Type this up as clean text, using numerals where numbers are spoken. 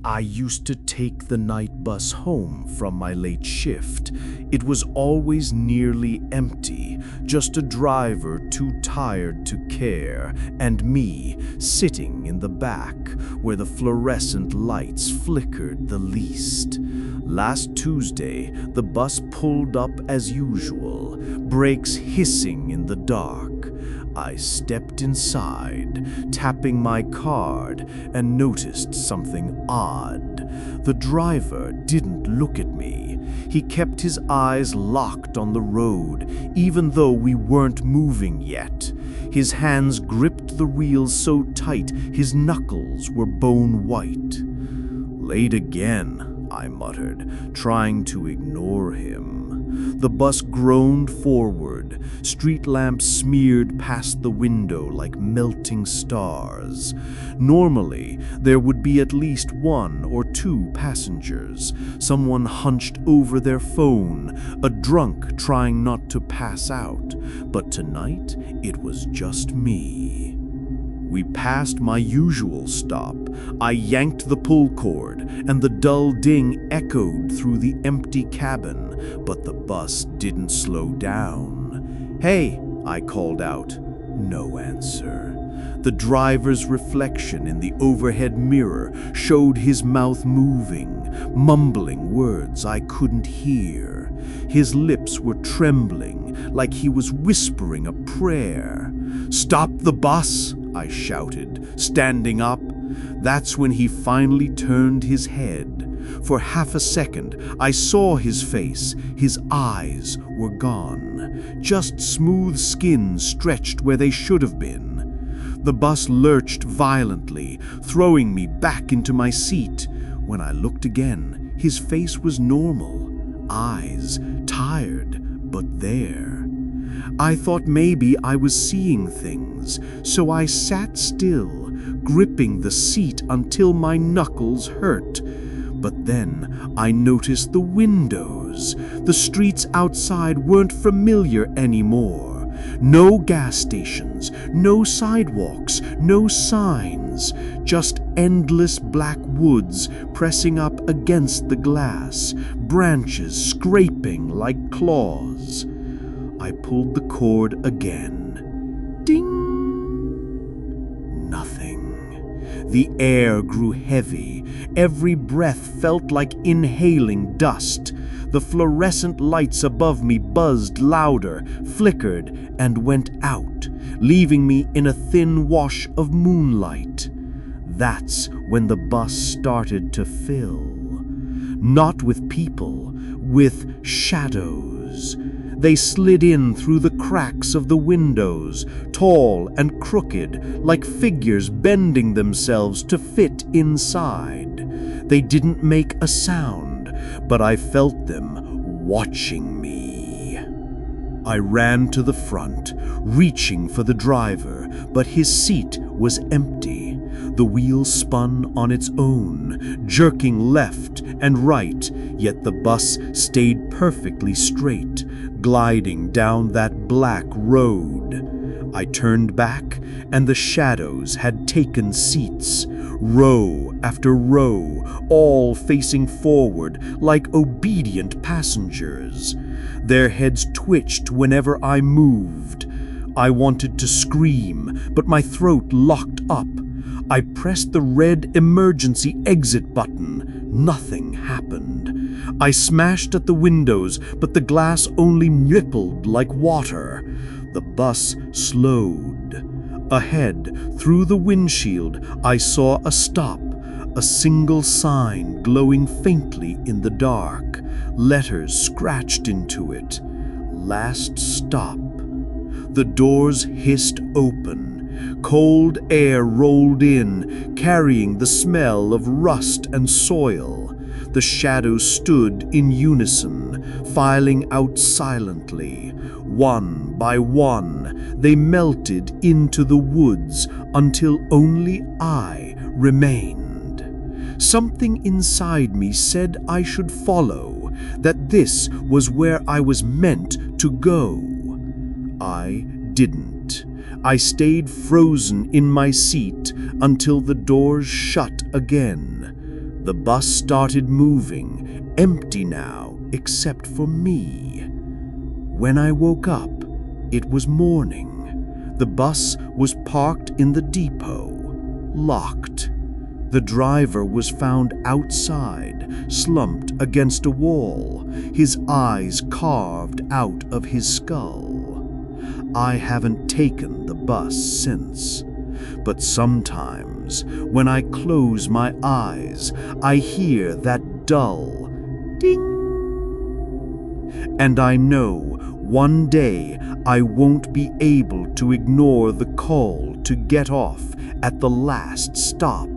I used to take the night bus home from my late shift. It was always nearly empty, just a driver too tired to care, and me sitting in the back where the fluorescent lights flickered the least. Last Tuesday, the bus pulled up as usual, brakes hissing in the dark. I stepped inside, tapping my card, and noticed something odd. The driver didn't look at me. He kept his eyes locked on the road, even though we weren't moving yet. His hands gripped the wheels so tight his knuckles were bone white. "Late again," I muttered, trying to ignore him. The bus groaned forward. Street lamps smeared past the window like melting stars. Normally, there would be at least one or two passengers, someone hunched over their phone, a drunk trying not to pass out. But tonight, it was just me. We passed my usual stop. I yanked the pull cord, and the dull ding echoed through the empty cabin, but the bus didn't slow down. "Hey," I called out. No answer. The driver's reflection in the overhead mirror showed his mouth moving, mumbling words I couldn't hear. His lips were trembling, like he was whispering a prayer. "Stop the bus!" I shouted, standing up. That's when he finally turned his head. For half a second, I saw his face. His eyes were gone. Just smooth skin stretched where they should have been. The bus lurched violently, throwing me back into my seat. When I looked again, his face was normal. Eyes tired, but there. I thought maybe I was seeing things, so I sat still, gripping the seat until my knuckles hurt. But then I noticed the windows. The streets outside weren't familiar anymore. No gas stations, no sidewalks, no signs, just endless black woods pressing up against the glass, branches scraping like claws. I pulled the cord again. Ding! Nothing. The air grew heavy. Every breath felt like inhaling dust. The fluorescent lights above me buzzed louder, flickered, and went out, leaving me in a thin wash of moonlight. That's when the bus started to fill. Not with people, with shadows. They slid in through the cracks of the windows, tall and crooked, like figures bending themselves to fit inside. They didn't make a sound, but I felt them watching me. I ran to the front, reaching for the driver, but his seat was empty. The wheel spun on its own, jerking left and right, yet the bus stayed perfectly straight, gliding down that black road. I turned back, and the shadows had taken seats, row after row, all facing forward like obedient passengers. Their heads twitched whenever I moved. I wanted to scream, but my throat locked up. I pressed the red emergency exit button. Nothing happened. I smashed at the windows, but the glass only rippled like water. The bus slowed. Ahead, through the windshield, I saw a stop, a single sign glowing faintly in the dark, letters scratched into it. Last stop. The doors hissed open. Cold air rolled in, carrying the smell of rust and soil. The shadows stood in unison, filing out silently. One by one, they melted into the woods until only I remained. Something inside me said I should follow, that this was where I was meant to go. I didn't. I stayed frozen in my seat until the doors shut again. The bus started moving, empty now except for me. When I woke up, it was morning. The bus was parked in the depot, locked. The driver was found outside, slumped against a wall, his eyes carved out of his skull. I haven't taken the bus since, but sometimes when I close my eyes, I hear that dull ding. And I know one day I won't be able to ignore the call to get off at the last stop.